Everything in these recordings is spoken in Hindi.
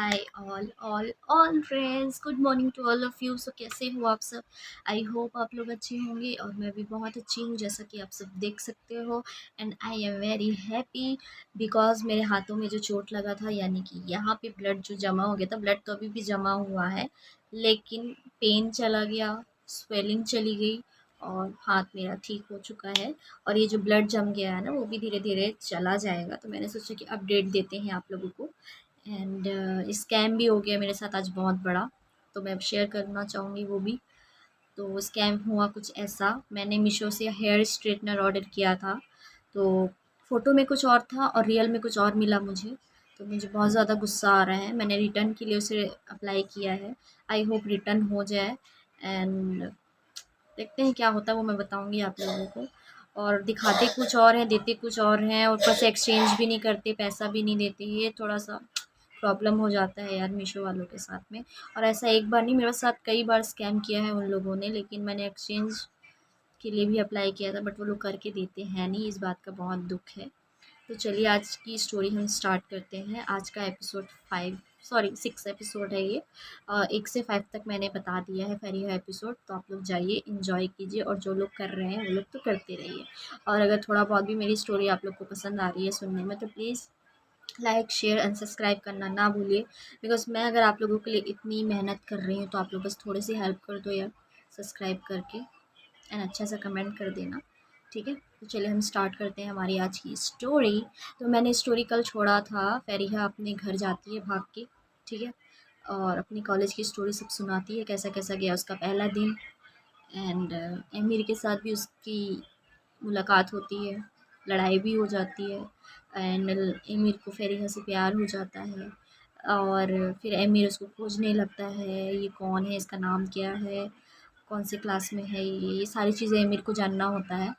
Hi all friends, good morning to all of you. So कैसे हो आप सब? आई होप आप लोग अच्छे होंगे और मैं भी बहुत अच्छी हूँ, जैसा कि आप सब देख सकते हो। And I am very happy because मेरे हाथों में जो चोट लगा था, यानी कि यहाँ पे ब्लड जो जमा हो गया था, ब्लड तो अभी भी जमा हुआ है, लेकिन पेन चला गया, स्वेलिंग चली गई और हाथ मेरा ठीक हो चुका है। और ये जो ब्लड जम गया है ना, वो भी धीरे धीरे चला जाएगा। तो मैंने सोचा कि अपडेट देते हैं आप लोगों को। एंड स्कैम भी हो गया मेरे साथ आज बहुत बड़ा, तो मैं अब शेयर करना चाहूँगी वो भी। तो स्कैम हुआ कुछ ऐसा, मैंने मीशो से हेयर स्ट्रेटनर ऑर्डर किया था। तो फ़ोटो में कुछ और था और रियल में कुछ और मिला मुझे। तो मुझे बहुत ज़्यादा गुस्सा आ रहा है। मैंने रिटर्न के लिए उसे अप्लाई किया है। आई होप रिटर्न हो जाए। एंड देखते हैं क्या होता है, वो मैं बताऊंगी आप लोगों को। और दिखाते कुछ और हैं, देते कुछ और हैं, और ऊपर से एक्सचेंज भी नहीं करते, पैसा भी नहीं देते। ये थोड़ा सा प्रॉब्लम हो जाता है यार मीशो वालों के साथ में। और ऐसा एक बार नहीं, मेरे साथ कई बार स्कैम किया है उन लोगों ने, लेकिन मैंने एक्सचेंज के लिए भी अप्लाई किया था, बट वो लोग करके देते हैं नहीं। इस बात का बहुत दुख है। तो चलिए आज की स्टोरी हम स्टार्ट करते हैं। आज का एपिसोड 6 एपिसोड है ये। 1 से 5 तक मैंने बता दिया है फेरिया एपिसोड, तो आप लोग जाइए इंजॉय कीजिए, और जो लोग कर रहे हैं वो लोग तो करते रहिए। और अगर थोड़ा बहुत भी मेरी स्टोरी आप लोग को पसंद आ रही है सुनने में, तो please like share and subscribe करना ना भूलिए। बिकॉज मैं अगर आप लोगों के लिए इतनी मेहनत कर रही हूँ, तो आप लोग बस थोड़ी सी हेल्प कर दो यार, सब्सक्राइब करके एंड अच्छा सा कमेंट कर देना। ठीक है, तो चलिए हम स्टार्ट करते हैं हमारी आज की स्टोरी। तो मैंने स्टोरी कल छोड़ा था, फेरिया अपने घर जाती है भाग के, ठीक है, और अपनी कॉलेज की स्टोरी सब सुनाती है, कैसा कैसा गया उसका पहला दिन। एंड एमिर के साथ भी उसकी मुलाकात होती है, लड़ाई भी हो जाती है। एंड एमिर को फेरिया से प्यार हो जाता है, और फिर एमिर उसको खोजने लगता है, ये कौन है, इसका नाम क्या है, कौन से क्लास में है, ये सारी चीज़ें एमिर को जानना होता है।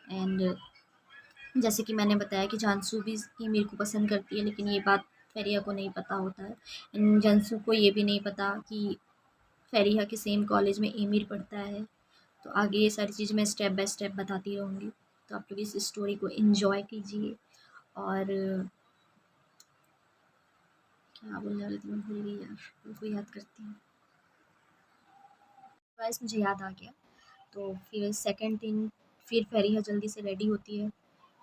एंड जैसे कि मैंने बताया कि जानसू भी ईमिर को पसंद करती है, लेकिन ये बात फेरिया को नहीं पता होता है। एंड जानसू को ये भी नहीं पता कि फेरिया के सेम कॉलेज में ईमिर पढ़ता है। तो आगे ये सारी चीज़ मैं स्टेप बाय स्टेप बताती रहूँगी, तो आप लोग इस स्टोरी को इन्जॉय कीजिए। और क्या बोलने वाली थी मैं भूल गई यार, उनको याद करती हूँ। गाइस मुझे याद आ गया। तो फिर सेकंड दिन फिर फेरिया जल्दी से रेडी होती है,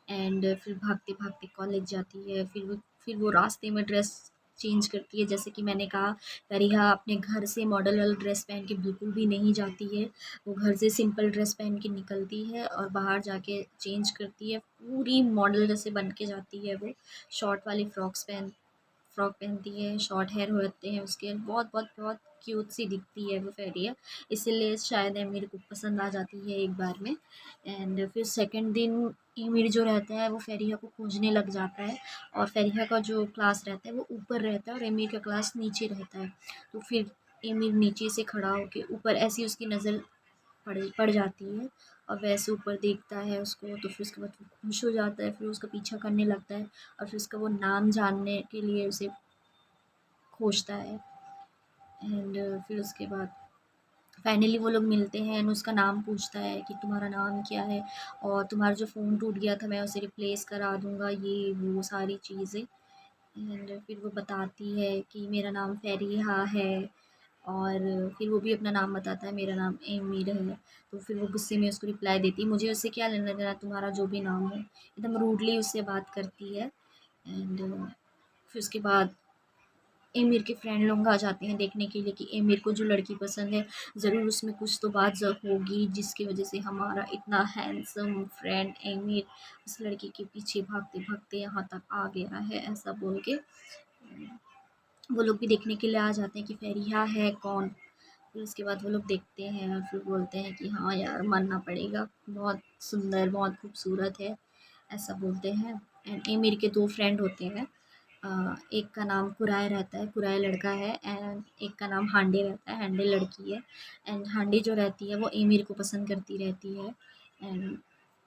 एंड फिर भागते-भागते कॉलेज जाती है। फिर वो रास्ते में ड्रेस चेंज करती है। जैसे कि मैंने कहा, फरीहा अपने घर से मॉडल वाला ड्रेस पहन के बिल्कुल भी नहीं जाती है। वो घर से सिंपल ड्रेस पहन के निकलती है और बाहर जाके चेंज करती है। पूरी मॉडल जैसे बन के जाती है वो। शॉर्ट वाली फ्रॉक पहनती है, शॉर्ट हेयर होते हैं उसके, बहुत बहुत बहुत क्यूट सी दिखती है वो फेरिया। इसीलिए शायद एमिर को पसंद आ जाती है एक बार में। एंड फिर सेकंड दिन एमिर जो रहता है वो फेरिया को खोजने लग जाता है। और फेरिया का जो क्लास रहता है वो ऊपर रहता है और एमिर का क्लास नीचे रहता है। तो फिर एमिर नीचे से खड़ा होके ऊपर ऐसी उसकी नज़र पड़ जाती है, और वैसे ऊपर देखता है उसको। तो फिर उसके बाद वो खुश हो जाता है, फिर उसका पीछा करने लगता है, और फिर उसका वो नाम जानने के लिए उसे खोजता है। एंड फिर उसके बाद फाइनली वो लोग मिलते हैं, एंड उसका नाम पूछता है कि तुम्हारा नाम क्या है, और तुम्हारा जो फ़ोन टूट गया था मैं उसे रिप्लेस करा दूँगा, ये वो सारी चीज़ें। एंड फिर वो बताती है कि मेरा नाम फ़रीहा है, और फिर वो भी अपना नाम बताता है, मेरा नाम एमिर है। तो फिर वो गुस्से में उसको रिप्लाई देती है, मुझे उससे क्या लेना देना, तुम्हारा जो भी नाम हो। एकदम रूडली उससे बात करती है। एंड फिर उसके बाद एमिर के फ्रेंड लोग आ जाते हैं देखने के लिए कि एमिर को जो लड़की पसंद है, ज़रूर उसमें कुछ तो बात होगी, जिसकी वजह से हमारा इतना हैंडसम फ्रेंड एमिर उस लड़की के पीछे भागते भागते यहाँ तक आ गया है, ऐसा बोल के वो लोग भी देखने के लिए आ जाते हैं कि फेरिया है कौन। फिर उसके बाद वो लोग देखते हैं और फिर बोलते हैं कि हाँ यार मानना पड़ेगा, बहुत सुंदर बहुत खूबसूरत है, ऐसा बोलते हैं। एंड एमिर के 2 फ्रेंड होते हैं। एक का नाम कुराय रहता है, कुराय लड़का है, एंड एक का नाम हांडे रहता है, हांडे लड़की है। एंड हांडे जो रहती है वो एमिर को पसंद करती रहती है। एंड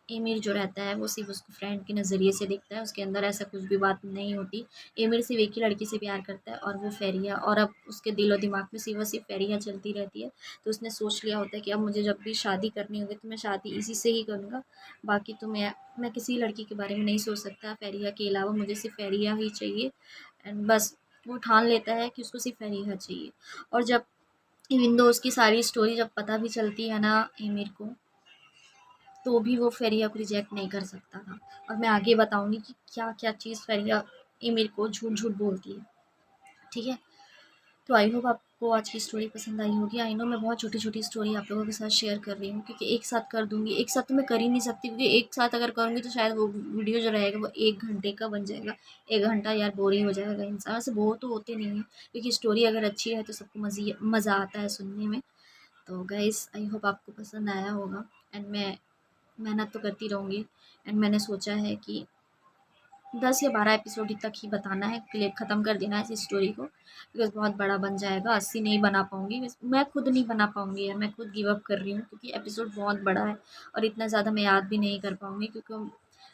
एमिर जो रहता है वो सिर्फ उसको फ्रेंड के नज़रिए से देखता है, उसके अंदर ऐसा कुछ भी बात नहीं होती। एमिर सिर्फ एक ही लड़की से प्यार करता है, और वो फेरिया, और अब उसके दिल और दिमाग में सिर्फ और सिर्फ फेरिया चलती रहती है। तो उसने सोच लिया होता है कि अब मुझे जब भी शादी करनी होगी तो मैं शादी इसी से ही करूँगा। बाकी तो मैं किसी लड़की के बारे में नहीं सोच सकता, फेरिया के अलावा मुझे सिर्फ फेरिया ही चाहिए। एंड बस वो ठान लेता है कि उसको सिर्फ फरीहा चाहिए। और जब इवन दो उसकी सारी स्टोरी जब पता भी चलती है ना एमिर को, तो भी वो फरिया को रिजेक्ट नहीं कर सकता था। और मैं आगे बताऊंगी कि क्या क्या चीज़ फरिया एमिर को झूठ झूठ बोलती है। ठीक है, तो आई होप आपको आज की स्टोरी पसंद आई होगी। आई नो मैं बहुत छोटी छोटी स्टोरी आप लोगों के साथ शेयर कर रही हूँ, क्योंकि एक साथ कर दूंगी, एक साथ तो मैं कर ही नहीं सकती, क्योंकि एक साथ अगर करूँगी तो शायद वो वीडियो जो रहेगा वो 1 घंटे का बन जाएगा। 1 घंटा यार बोरिंग हो जाएगा इंसान, वैसे बोर तो होते नहीं है, क्योंकि स्टोरी अगर अच्छी है तो सबको मज़ा आता है सुनने में। तो गाइस आई होप आपको पसंद आया होगा। एंड मैं मेहनत तो करती रहूँगी। एंड मैंने सोचा है कि 10 या 12 एपिसोड तक ही बताना है, क्लियर ख़त्म कर देना है इस स्टोरी को, बिकॉज बहुत बड़ा बन जाएगा। 80 नहीं बना पाऊँगी, मैं खुद नहीं बना पाऊँगी यार, मैं खुद गिव अप कर रही हूँ, क्योंकि एपिसोड बहुत बड़ा है और इतना ज़्यादा मैं याद भी नहीं कर पाऊँगी। क्योंकि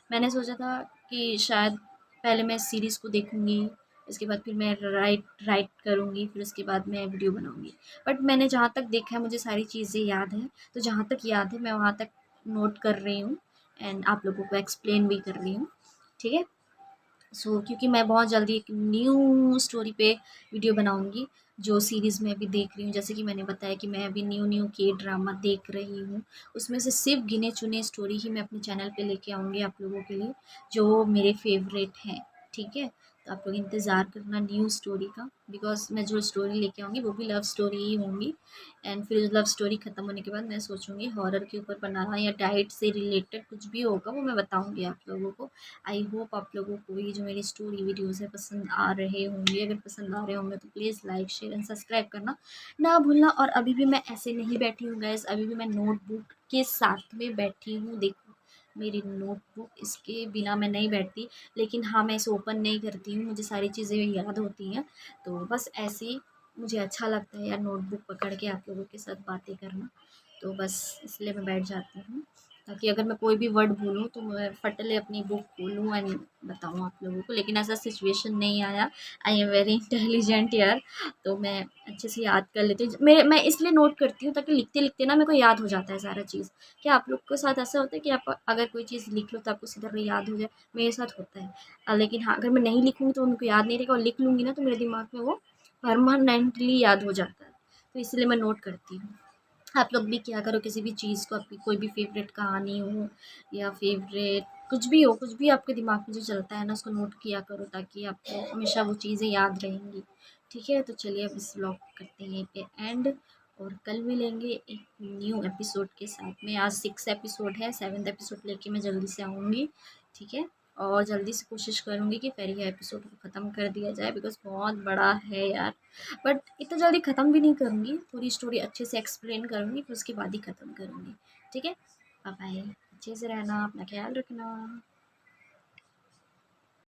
मैंने सोचा था कि शायद पहले मैं सीरीज़ को देखूँगी, इसके बाद फिर मैं राइट करूँगी, फिर उसके बाद मैं वीडियो बनाऊँगी। बट मैंने जहाँ तक देखा है मुझे सारी चीज़ें याद हैं, तो जहाँ तक याद है मैं वहाँ तक नोट कर रही हूँ एंड आप लोगों को एक्सप्लेन भी कर रही हूँ। ठीक है, क्योंकि मैं बहुत जल्दी एक न्यू स्टोरी पे वीडियो बनाऊंगी, जो सीरीज़ में अभी देख रही हूँ। जैसे कि मैंने बताया कि मैं अभी न्यू न्यू के ड्रामा देख रही हूँ, उसमें से सिर्फ गिने चुने स्टोरी ही मैं अपने चैनल पे लेके आऊँगी आप लोगों के लिए, जो मेरे फेवरेट हैं। ठीक है, तो आप लोग इंतज़ार करना न्यू स्टोरी का, बिकॉज मैं जो स्टोरी लेके आऊँगी वो भी लव स्टोरी ही होंगी। एंड फिर लव स्टोरी ख़त्म होने के बाद मैं सोचूंगी हॉरर के ऊपर बनाना, या डाइट से रिलेटेड कुछ भी होगा वो मैं बताऊँगी आप लोगों को। आई होप आप लोगों को ये जो मेरी स्टोरी वीडियोज़ है पसंद आ रहे होंगे। अगर पसंद आ रहे होंगे तो please like share and subscribe करना ना भूलना। और अभी भी मैं ऐसे नहीं बैठी हूँ गाइस, अभी भी मैं नोटबुक के साथ में बैठी हूँ। देखो मेरी नोटबुक, इसके बिना मैं नहीं बैठती, लेकिन हाँ मैं इसे ओपन नहीं करती हूँ, मुझे सारी चीज़ें याद होती हैं। तो बस ऐसे ही मुझे अच्छा लगता है यार नोटबुक पकड़ के आप लोगों के साथ बातें करना, तो बस इसलिए मैं बैठ जाती हूँ, ताकि अगर मैं कोई भी वर्ड भूलूँ तो मैं फटले अपनी बुक खोलूँ एंड बताऊँ आप लोगों को। लेकिन ऐसा सिचुएशन नहीं आया, आई एम वेरी इंटेलिजेंट यार, तो मैं अच्छे से याद कर लेती हूँ। मैं इसलिए नोट करती हूँ ताकि लिखते लिखते ना मेरे को याद हो जाता है सारा चीज़। क्या आप लोग के साथ ऐसा होता है कि आप अगर कोई चीज़ लिख लो तो आपको सीधा याद हो जाए? मेरे साथ होता है। लेकिन हाँ अगर मैं नहीं लिखूँगी तो उनको याद नहीं रहेगा, और लिख लूँगी ना तो मेरे दिमाग में वो परमानेंटली याद हो जाता है, तो इसलिए मैं नोट करती हूँ। आप लोग भी क्या करो, किसी भी चीज़ को, आपकी कोई भी फेवरेट कहानी हो या फेवरेट कुछ भी हो, कुछ भी आपके दिमाग में जो चलता है ना उसको नोट किया करो, ताकि आपको हमेशा वो चीज़ें याद रहेंगी। ठीक है, तो चलिए अब इस व्लॉग को करते हैं यहीं पे एंड, और कल मिलेंगे एक न्यू एपिसोड के साथ में। आज 6 एपिसोड है, 7th एपिसोड लेके मैं जल्दी से आऊँगी। ठीक है, और जल्दी से कोशिश करूँगी कि फेरी एपिसोड को ख़त्म कर दिया जाए, बिकॉज़ बहुत बड़ा है यार। बट इतना जल्दी ख़त्म भी नहीं करूँगी, पूरी स्टोरी अच्छे से एक्सप्लेन करूँगी, फिर उसके बाद ही ख़त्म करूँगी। ठीक है, बाय बाय, अच्छे से रहना, अपना ख्याल रखना।